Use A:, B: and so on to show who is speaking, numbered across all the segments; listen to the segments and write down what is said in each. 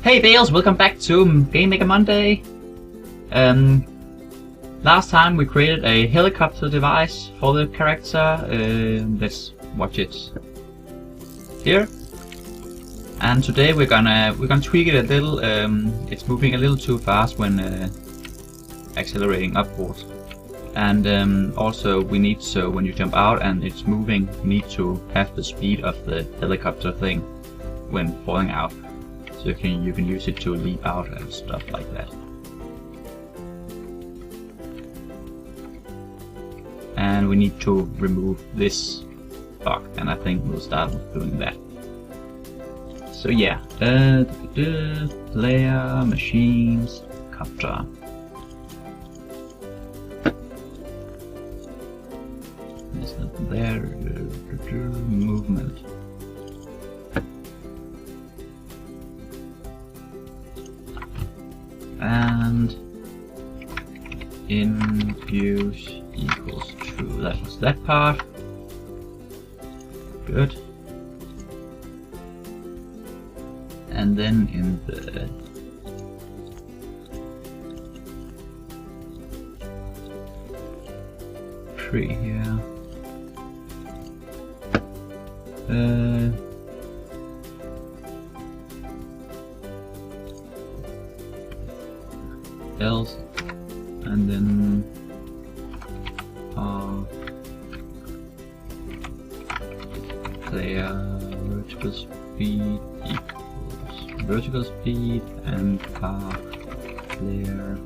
A: Hey Bales, welcome back to Game Maker Monday. Last time we created a helicopter device for the character. Let's watch it here. And today we're gonna tweak it a little. It's moving a little too fast when accelerating upwards. And also we need, so when you jump out and it's moving, you need to have the speed of the helicopter thing when falling out. So you can use it to leap out and stuff like that. And we need to remove this bug, and I think we'll start with doing that. So yeah, layer, machines, copter. Is that there? Movement. And in views equals true. That was that part. Good. And then in the tree here, else, and then player vertical speed equals vertical speed, and player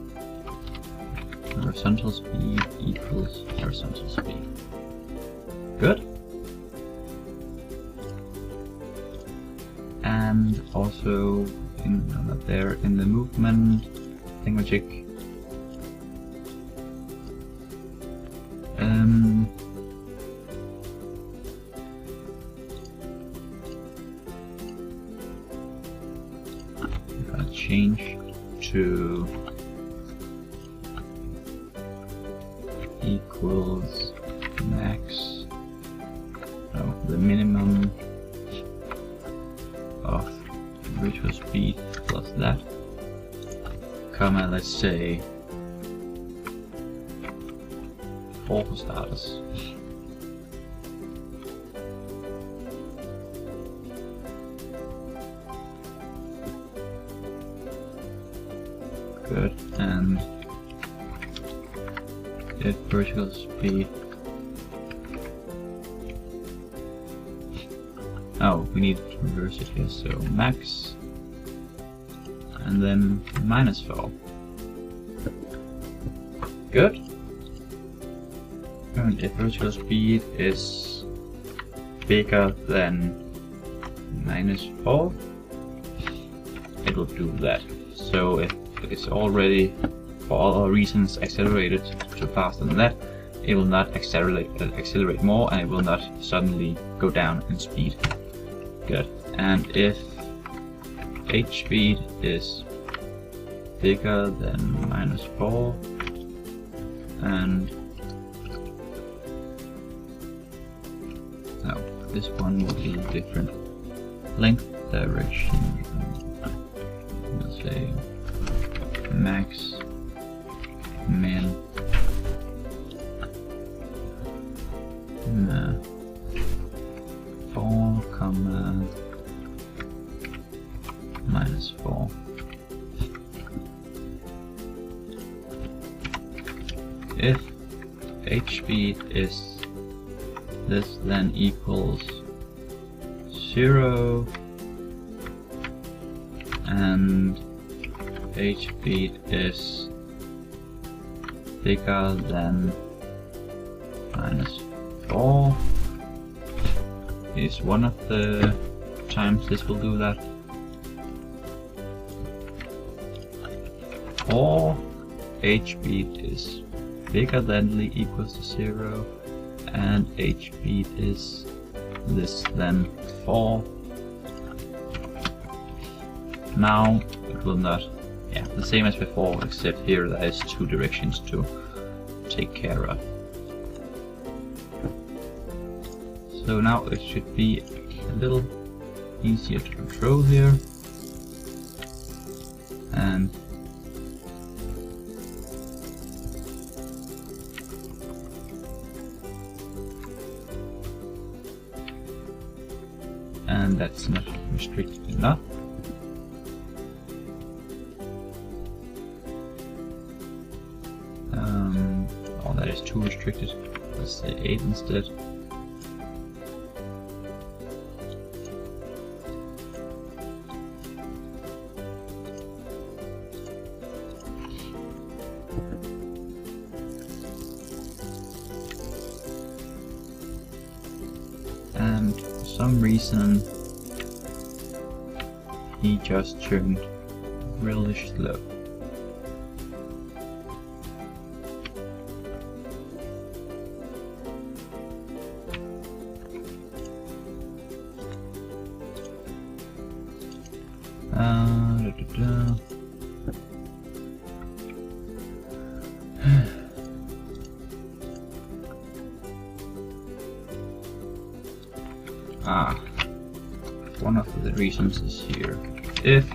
A: horizontal speed equals horizontal speed. Good. And also in the movement thingamajig, if I change to equals max, the minimum of virtual speed plus that, comma, let's say 4 for starters. Good. And if vertical speed, we need to reverse it here, so max and then -4. Good. And if vertical speed is bigger than -4, it will do that. So if it's already, for other reasons, accelerated too fast than that, it will not accelerate more, and it will not suddenly go down in speed. Good. And if h speed is bigger than -4, and this one will be different length direction. Let's say max, min, 4, -4. If h speed is less than equals 0 and h speed is bigger than -4 is one of the times this will do that. Or h speed is bigger than equals to 0 and h speed is less than 4. Now it will not, the same as before, except here there is 2 directions to take care of. So now it should be a little easier to control here. and that's not restricted enough. Oh, that is too restricted. Let's say 8 instead. And for some reason he just turned really slow. One of the reasons is here. If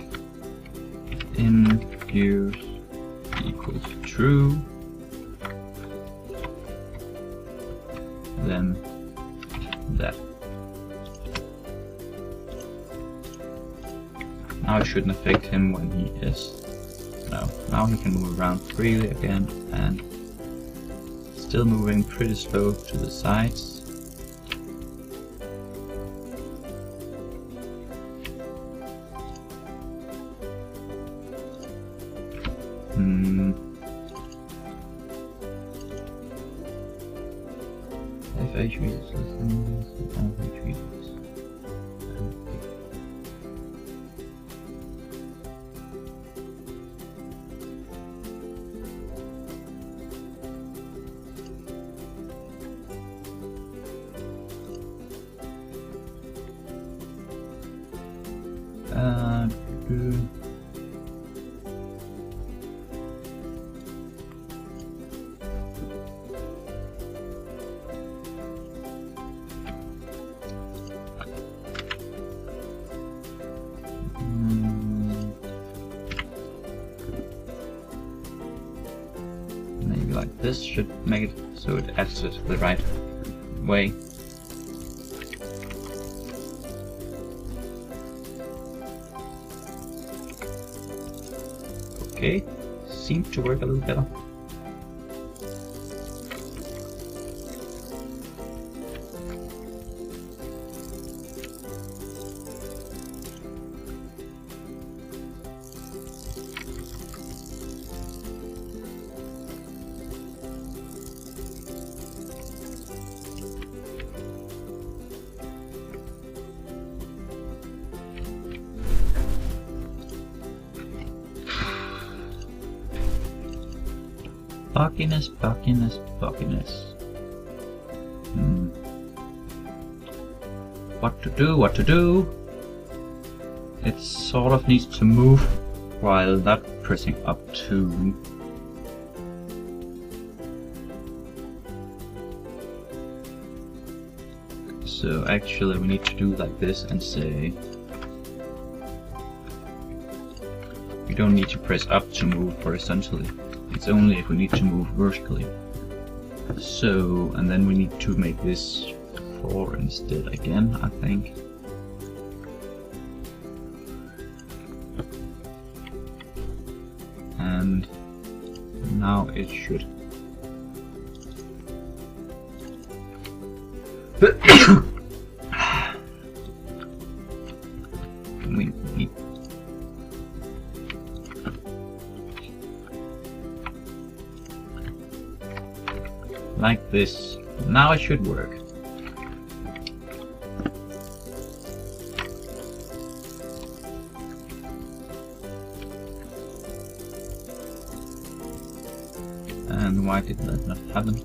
A: in use equals true, then that. Now it shouldn't affect him when he is. No, now he can move around freely again and still moving pretty slow to the sides. If HV is less than this, then HV is. Maybe like this should make it so it adds it the right way. Okay, seems to work a little better. Buckiness. What to do? It sort of needs to move while not pressing up 2. So actually we need to do like this and say we don't need to press up to move horizontally. It's only if we need to move vertically. So, and then we need to make this 4 instead again, I think. And now it should. We need like this. Now it should work. And why did that not happen?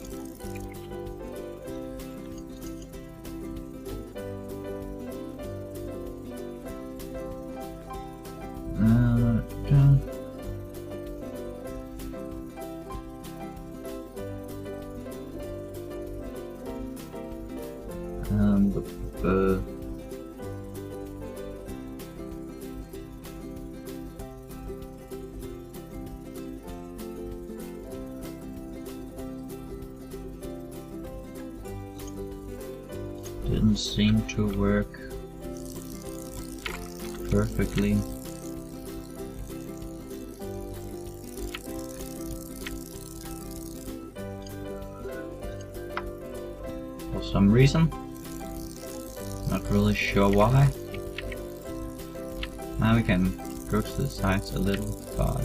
A: Didn't seem to work. perfectly. For some reason, not really sure why. Now we can go to the sides a little, but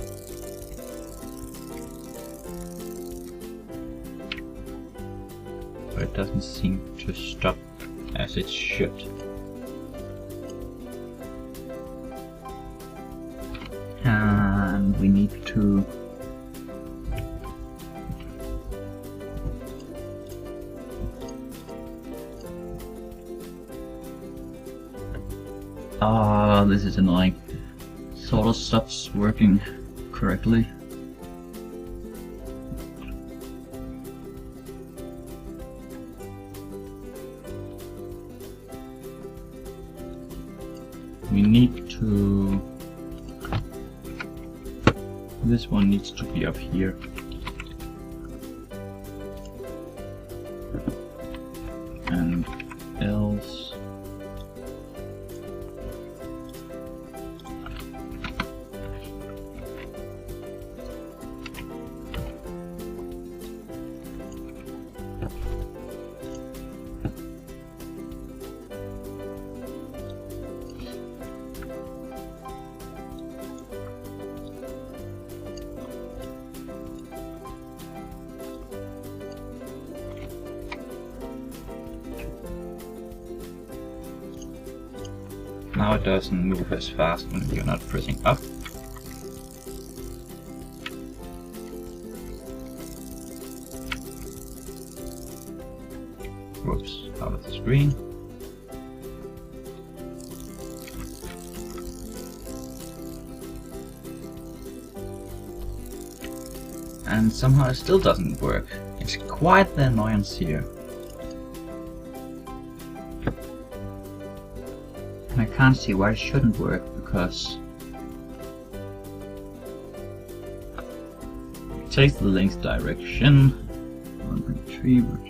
A: it doesn't seem to stop as it should. And we need to this is annoying. Sort of stops working correctly. We need to... This one needs to be up here. And else... Now it doesn't move as fast when you're not pressing up. Whoops, out of the screen. And somehow it still doesn't work. It's quite the annoyance here. I can't see why it shouldn't work, because it takes the link's direction. 1.3.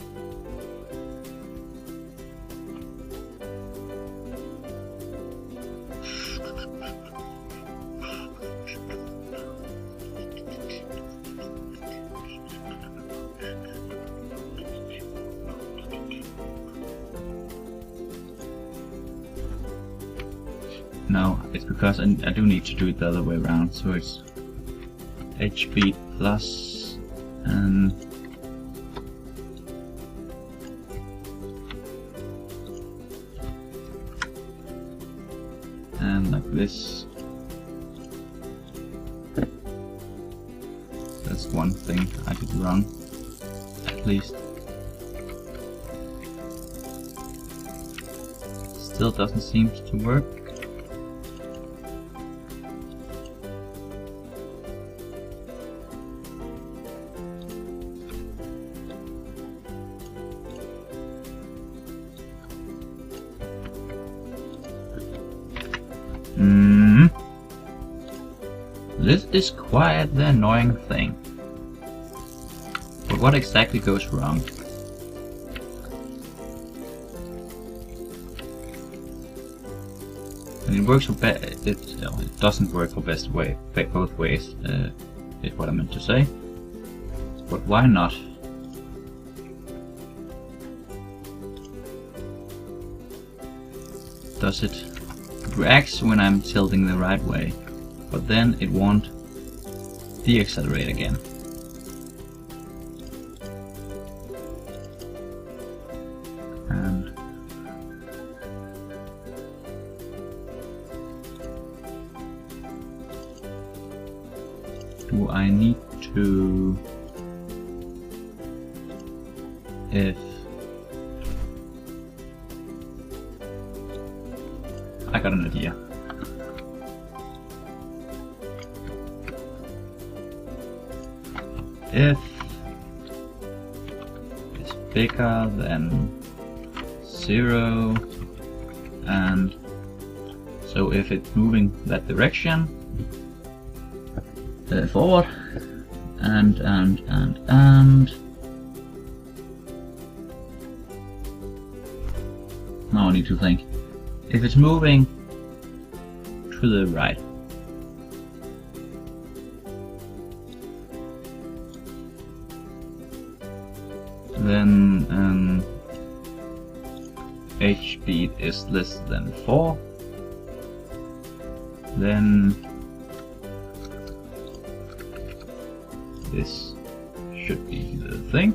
A: No, it's because I do need to do it the other way around, so it's HB plus and like this. That's one thing I did wrong, at least. Still doesn't seem to work. This is quite the annoying thing. But what exactly goes wrong? And it works for it doesn't work for both ways, is what I meant to say. But why not? Does it react when I'm tilting the right way, but then it won't deaccelerate again. And do I need to, if I got an idea. If it's bigger than 0, and so if it's moving that direction forward, and now I need to think. If it's moving to the right. Then h speed is less than 4. Then this should be the thing.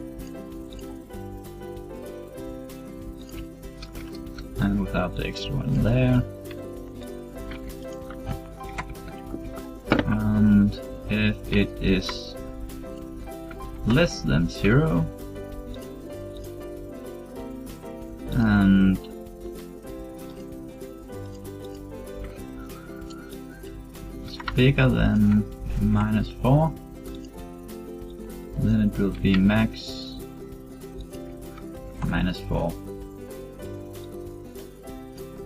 A: And without the extra one there. And if it is less than 0 and it's bigger than -4, then it will be max -4.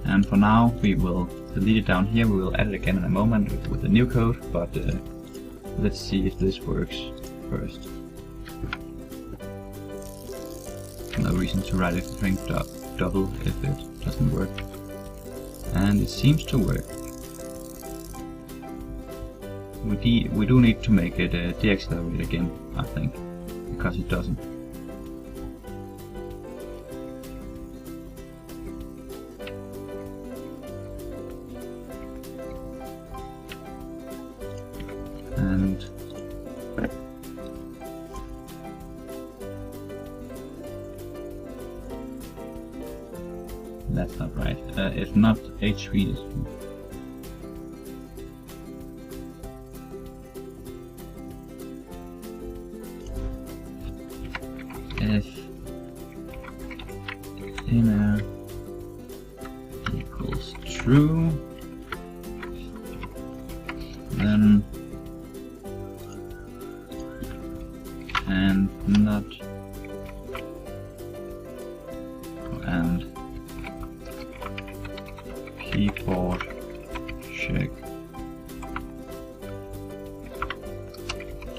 A: And for now we will delete it down here. We will add it again in a moment with the new code, but let's see if this works first. No reason to write everything double if it doesn't work. And it seems to work. We do need to make it deaccelerate again, I think, because it doesn't. And that's not right. If not, HP is. If inner equals true, then and not and keyboard check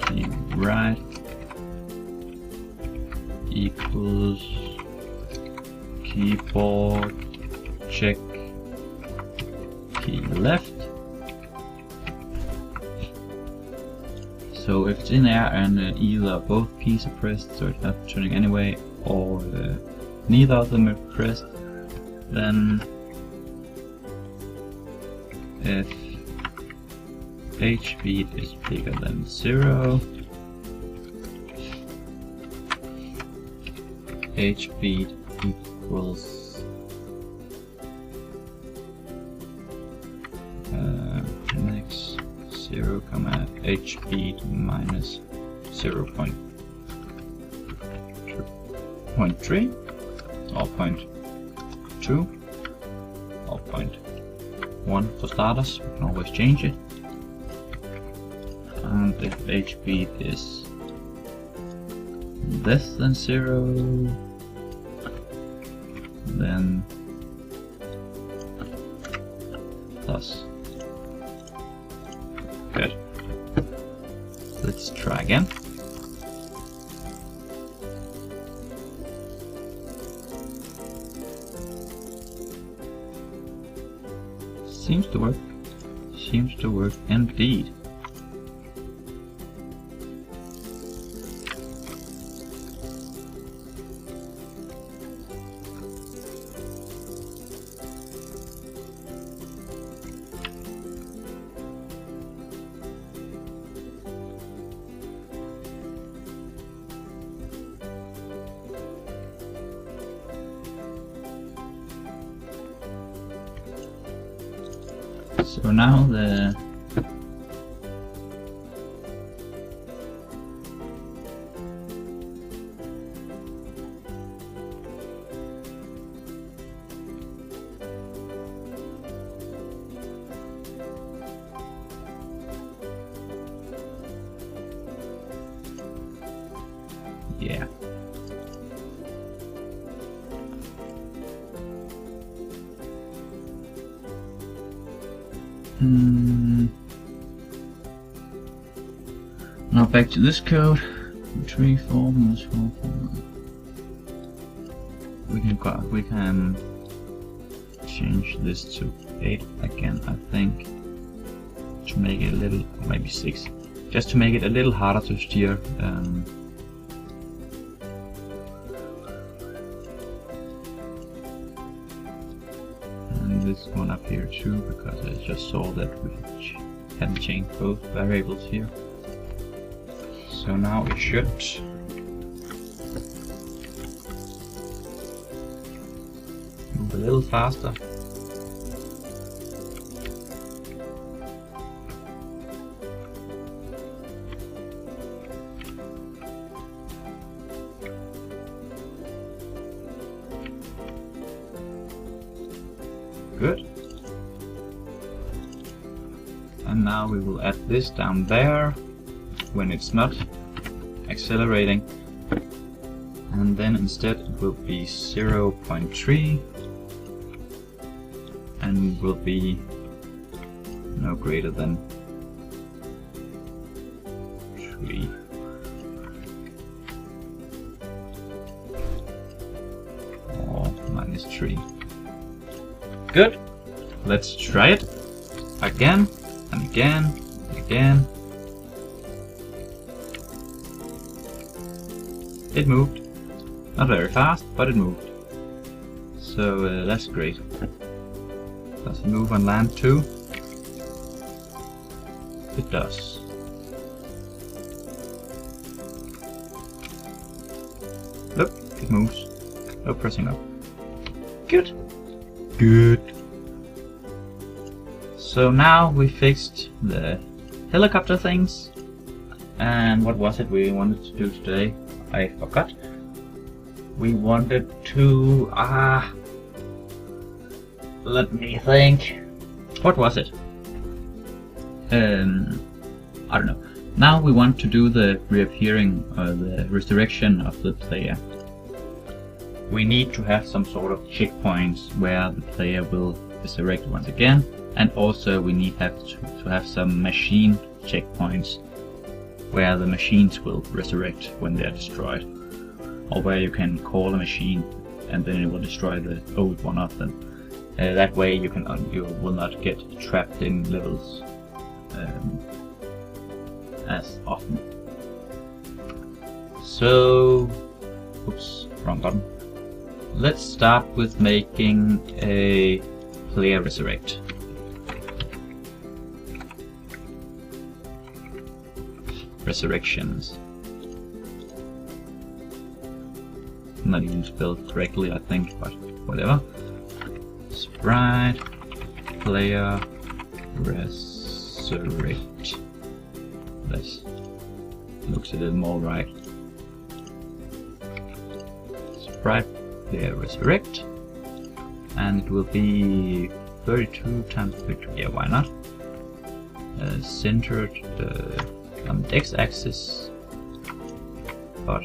A: key right equals keyboard check key left. So if it's in there and either both keys are pressed, so it's not turning anyway, or neither of them are pressed, then if h speed is bigger than 0, h speed equals max 0, h speed minus 0.3 or 0.2 or 0.1 for starters. We can always change it. And if h speed is less than 0, then plus. Good. Let's try again. Seems to work. Seems to work indeed. So now the yeah. Now back to this code. 3, 4, minus 4, 4. We can change this to 8 again, I think. to make it a little, maybe 6, just to make it a little harder to steer. And this one up here too, because I just saw that we hadn't changed both variables here. So now it should move a little faster. Good. And now we will add this down there when it's not accelerating, and then instead it will be 0.3 and will be no greater than 3. Or -3. Good. Let's try it again and again and again. It moved. Not very fast, but it moved. So that's great. Does it move on land too? It does. Look, it moves. No pressing up. Good. Good. So now we fixed the helicopter things. And what was it we wanted to do today? I forgot. We wanted to... let me think. What was it? I don't know. Now we want to do the reappearing or the resurrection of the player. We need to have some sort of checkpoints where the player will resurrect once again, and also we need to have some machine checkpoints where the machines will resurrect when they are destroyed, or where you can call a machine and then it will destroy the old one of them. That way you will not get trapped in levels as often. So, oops, wrong button. Let's start with making a player resurrect. Resurrections. Not even spelled correctly, I think, but whatever. Sprite player resurrect. This looks a little more right. Sprite player resurrect, and it will be 32 times 32. Yeah, why not? Centered on the x-axis, but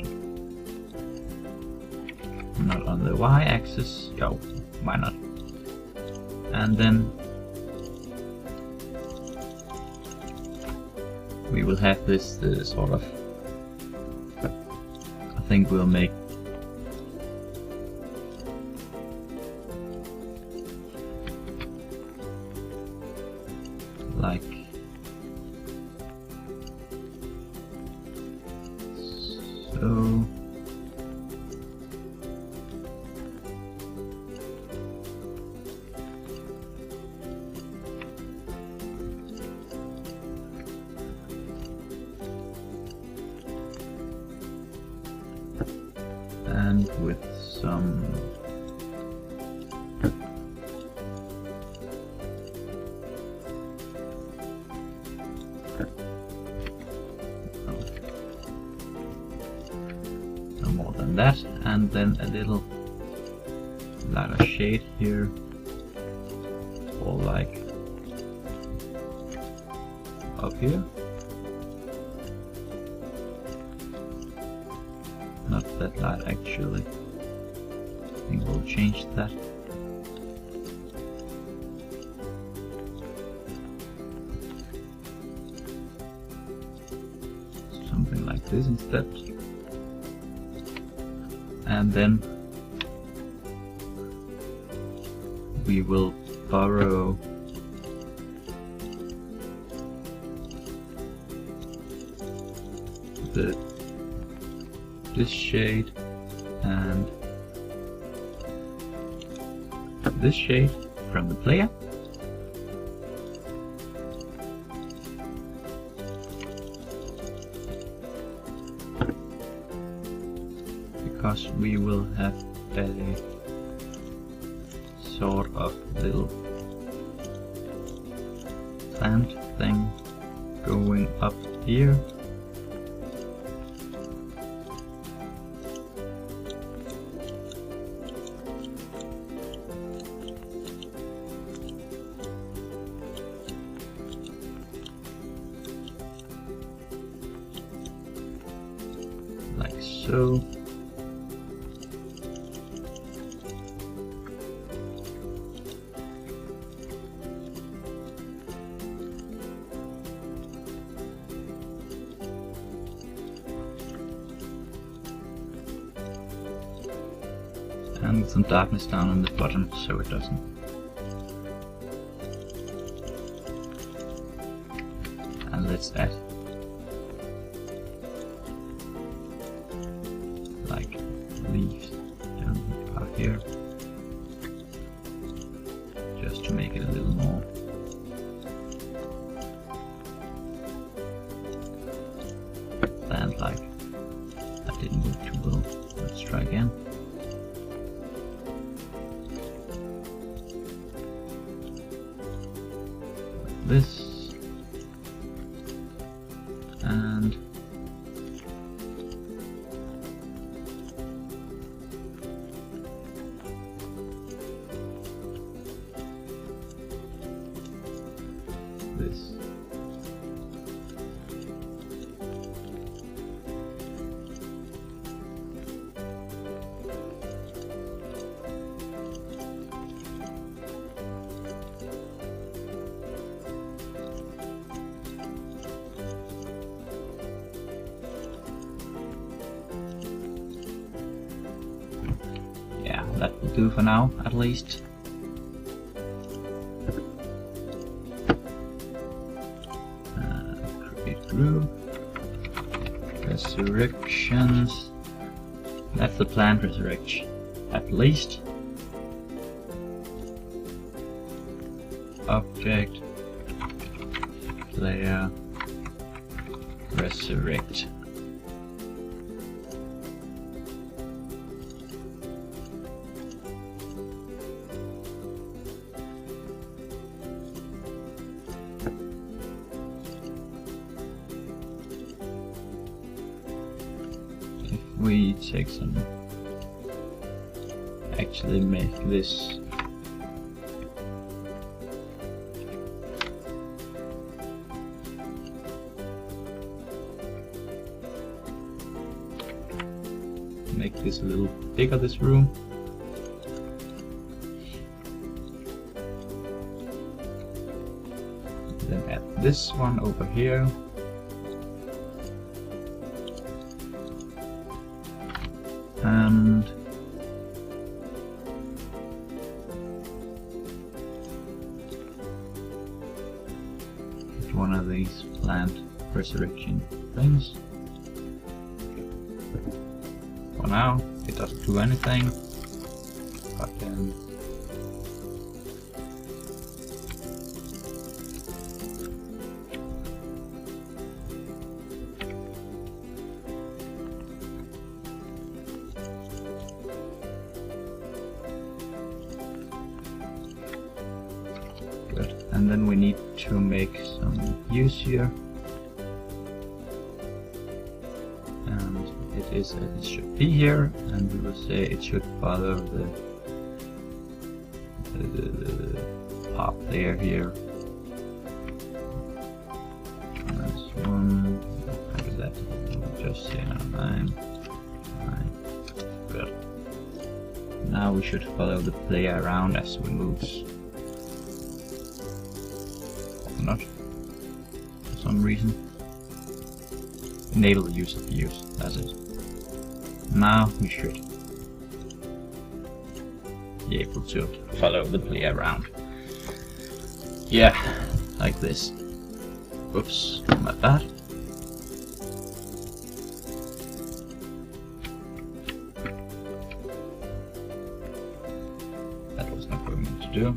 A: not on the y-axis. Yo, why not? And then we will have this sort of, I think we'll make like so. And with some no more than that, and then a little lighter shade here, or like up here. Not that light actually. I think we'll change that. Something like this instead. And then we will borrow this shade and this shade from the player. Because we will have a sort of little plant thing going up here. Like so. And some darkness down on the bottom so it doesn't. And let's add like leaves down part here, just to make it a little more plant-like. That didn't work too well. Let's try again. This and this. That will do for now, at least. Create group. Resurrections. That's the plant resurrection, at least. Object. Player. Resurrect. We take some, actually make this a little bigger, this room. Then add this one over here. And get one of these plant resurrection things. For now, it doesn't do anything, but then and then we need to make some use here, and it is as it should be here, and we will say it should follow the pop layer here. That's one. How is that? We'll just say 9. Good. Now we should follow the player around as we move. Not for some reason. Enable the use of views, that's it. Now we should be able to follow the player around. Yeah, like this. Oops, not that. do.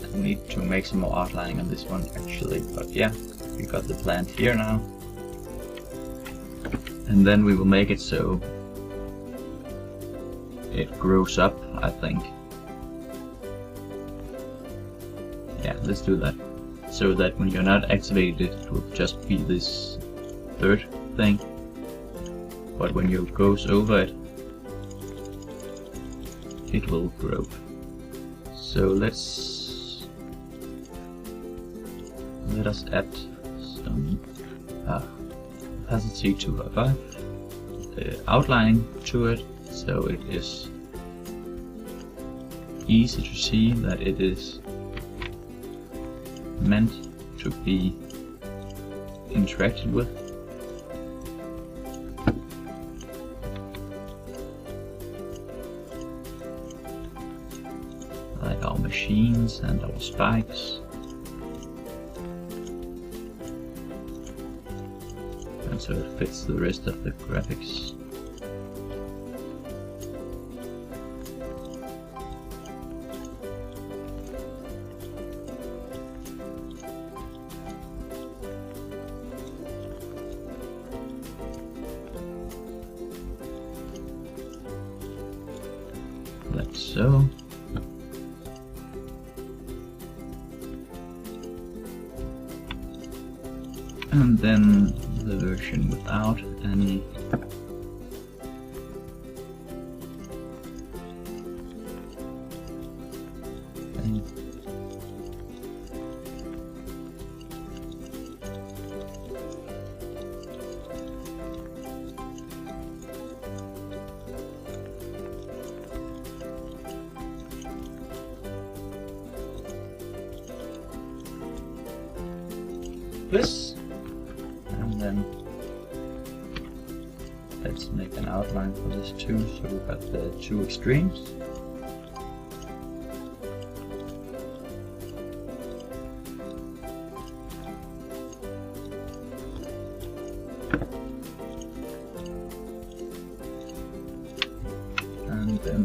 A: I need to make some more outlining on this one actually, but yeah, we got the plant here now. And then we will make it so it grows up, I think. Yeah, let's do that. So that when you're not activated, it will just be this third thing. But when you goes over it, it will grow. So let us add some opacity to above, outlining to it, so it is easy to see that it is meant to be interacted with. Like our machines and our spikes. And so it fits the rest of the graphics. Like so. And then the version without any thing. This. And then let's make an outline for this too, so we've got the two extremes. And then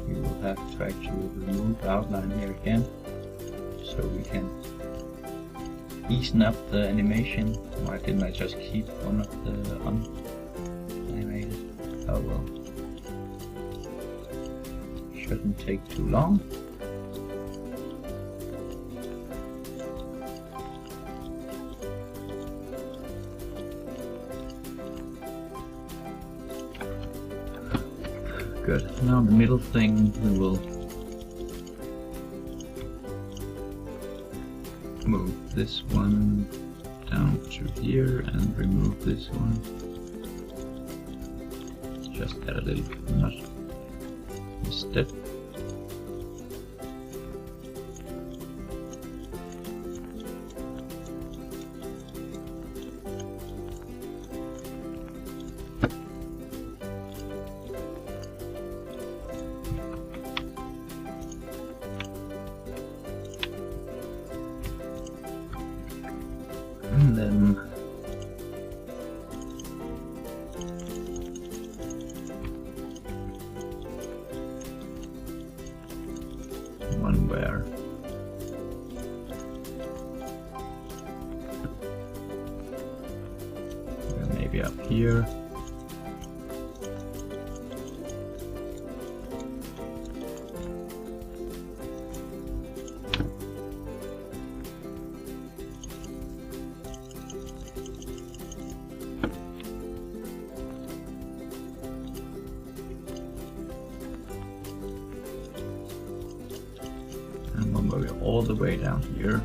A: we will have to actually remove the outline here again, so we can easen up the animation. Why didn't I just keep one of the unanimated? Oh well. Shouldn't take too long. Good. Now the middle thing, we will move this one down to here and remove this one. Just add a little nut instead. And then one where maybe up here. And one way all the way down here.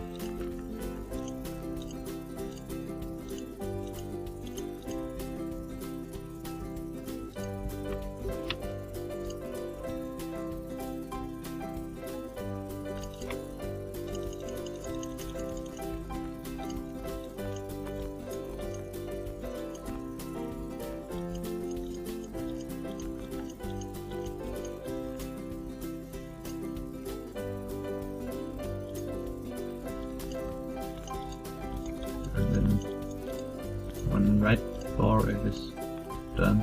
A: and then one right bar if it's done.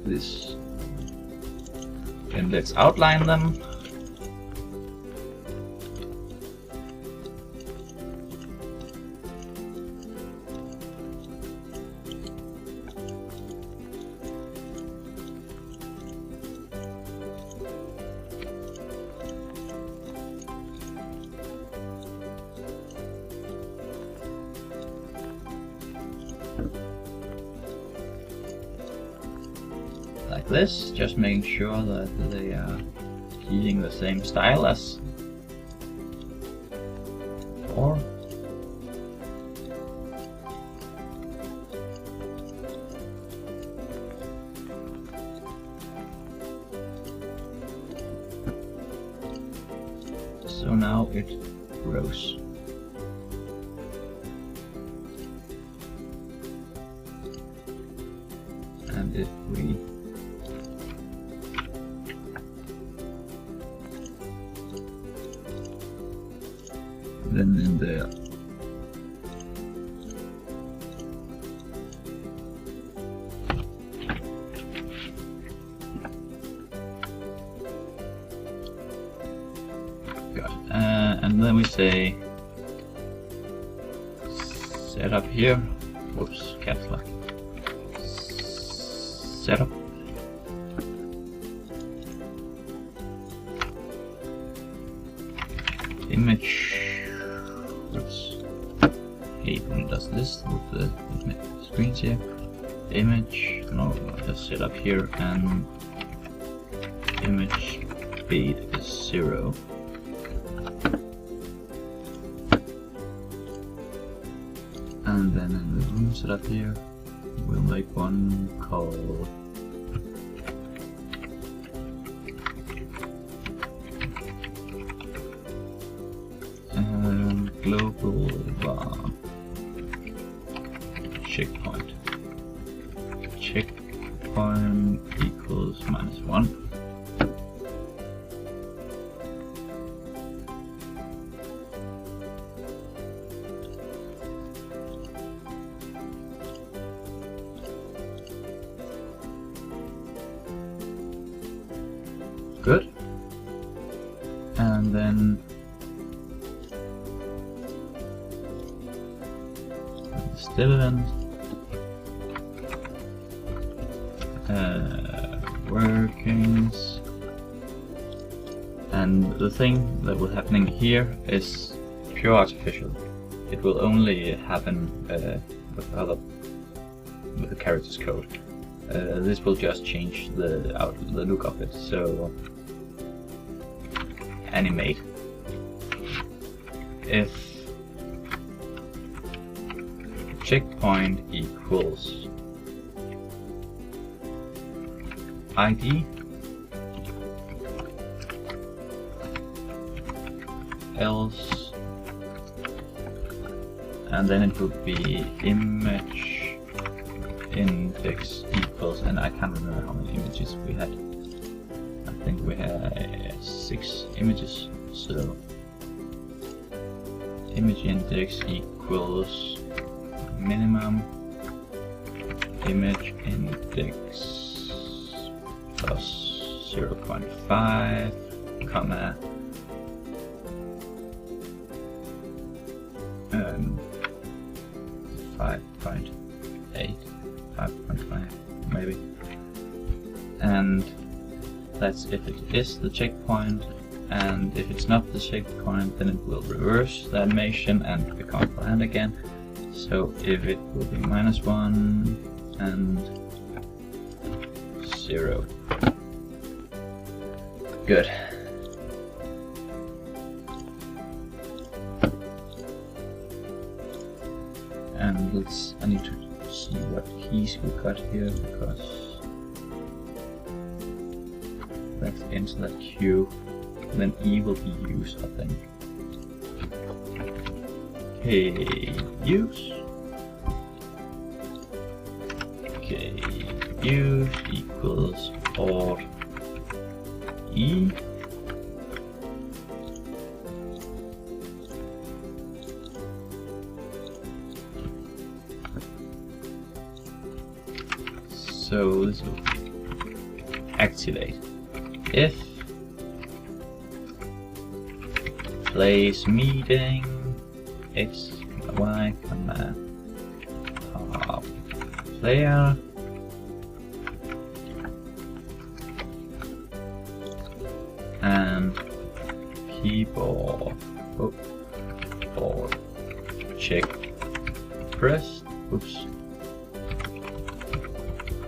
A: This. And let's outline them. Like this, just making sure that they are using the same style as before. So now it grows. And if we then in there got it. And then we say set up here. Whoops, caps lock. Setup. Image. Oops. Hey, when it does this with the screens here. Image. No, just set up here and image speed is 0. And then in the room setup here, we'll make one called global var checkpoint. Checkpoint equals -1. Good. And then still event, workings, and the thing that will happening here is pure artificial. It will only happen with the character's code. This will just change the look of it. So animate. If checkpoint equals ID, else, and then it would be image index equals, and I can't remember how many images we had. I think we had 6 images, so image index equals minimum image index plus 0.5 comma 5.8, 5.5 maybe, and that's if it is the checkpoint, and if it's not the checkpoint then it will reverse the animation and become bland again. So if it will be -1 and 0. Good. And I need to see what keys we got here, because let's enter that queue, then E will be used, I think. Okay, use. Okay, use equals Alt E. So this will activate if place meeting x y comma player and keyboard board check pressed. Oops.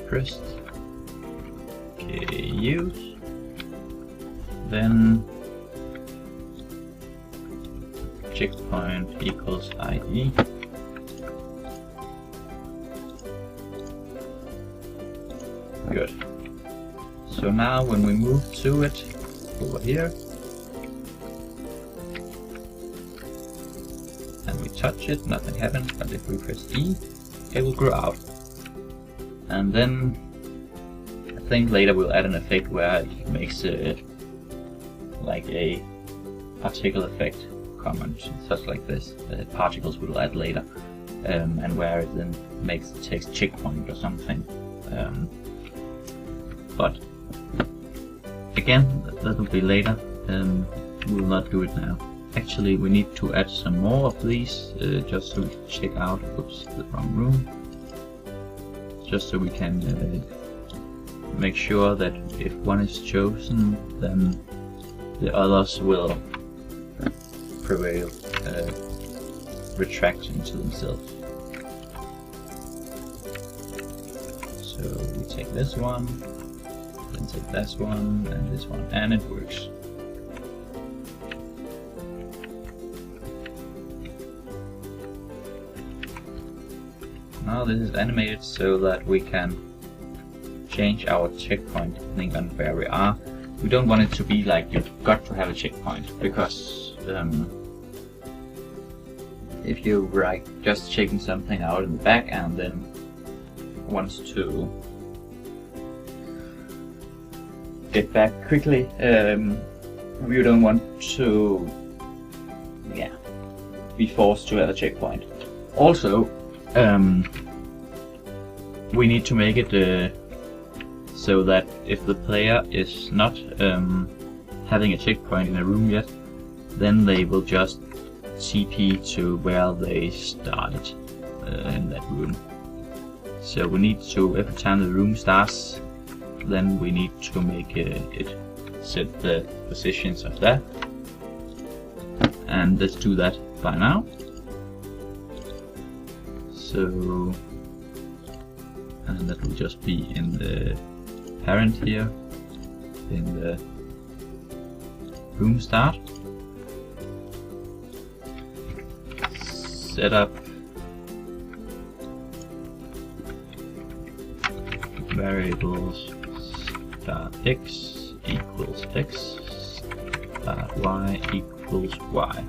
A: Pressed. Okay, use. Then checkpoint equals ID. Good. So now when we move to it over here and we touch it, nothing happens, but if we press E, it will grow out. And then I think later we'll add an effect where it makes it like a particle effect common, such like this. Particles we'll add later, and where it then makes the text checkpoint or something. But again, that will be later. We will not do it now. Actually, we need to add some more of these just so we can check out. Oops, the wrong room. Just so we can make sure that if one is chosen, then the others will prevail, retract into themselves. So we take this one, then take this one, and it works. Now this is animated so that we can change our checkpoint depending on where we are. We don't want it to be like you've got to have a checkpoint, because if you're like just checking something out in the back and then wants to get back quickly, we don't want to be forced to have a checkpoint. Also, we need to make it so that if the player is not having a checkpoint in a room yet, then they will just TP to where they started in that room. So we need to, every time the room starts, then we need to make it set the positions of that. And let's do that by now. So, and that will just be in the parent here, in the room start. Set up variables start x equals x, start y equals y.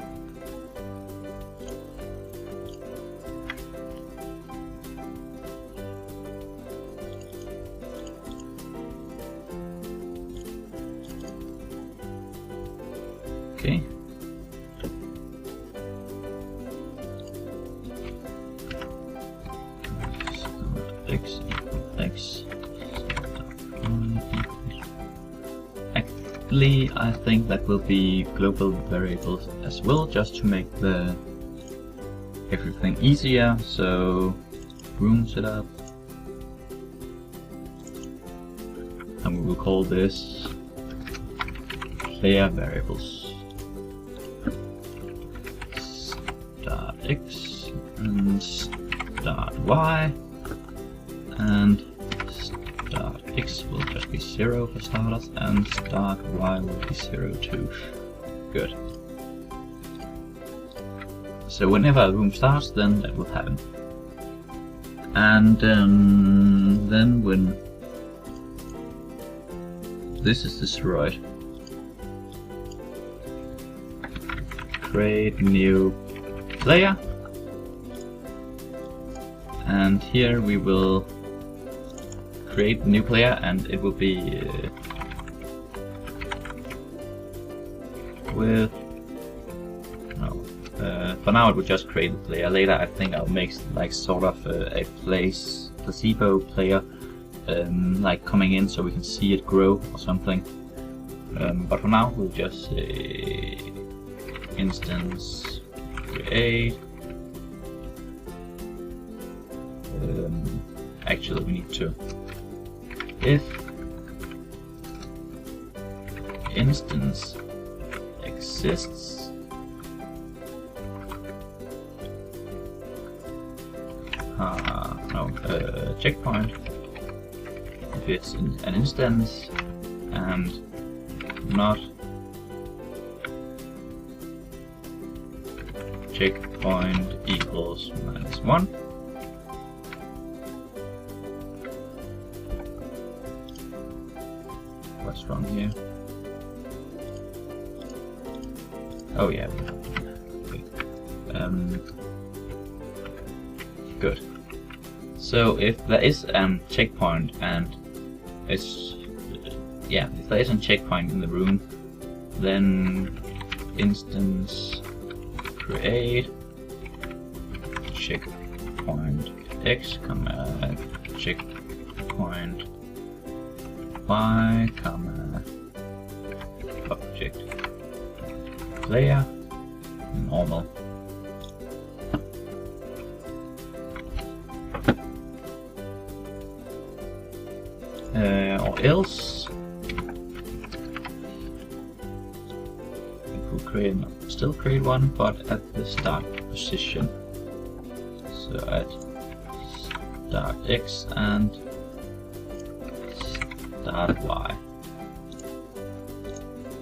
A: Okay. X equals x. Actually, I think that will be global variables as well, just to make the everything easier. So room setup, and we will call this player variables. Start x and start y, and start x will just be 0 for starters, and start y will be 0 too. Good. So whenever a room starts, then that will happen. And then when this is destroyed, create new player, and here we will create a new player, and it will be with no. For now, it will just create a player. Later, I think I'll make like sort of a placebo player, like coming in so we can see it grow or something. But for now, we'll just say instance create. Actually, we need to if instance exists checkpoint if it's an instance and not checkpoint equals -1. What's wrong here? Oh yeah. Okay. Good. So if there is a checkpoint and it's if there is a checkpoint in the room, then instance create checkpoint x, checkpoint y, object player normal. Or else it will still create one, but at the start position. So at start x and start y.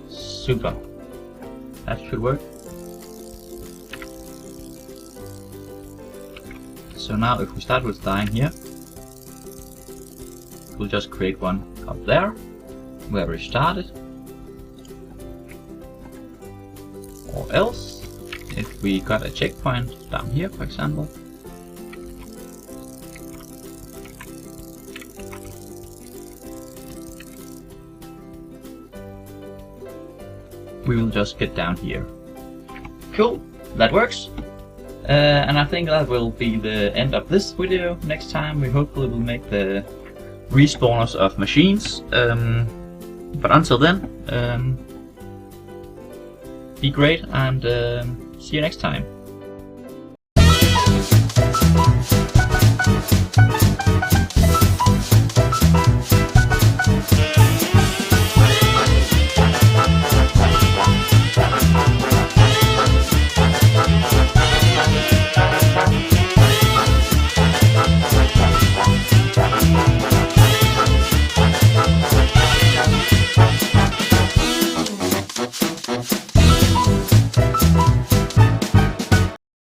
A: Super. That should work. So now if we start with dying here, we'll just create one up there, where we started. Or else, if we got a checkpoint down here, for example, we will just get down here. Cool, that works. And I think that will be the end of this video. Next time we hopefully will make the respawners of machines. But until then, be great and see you next time.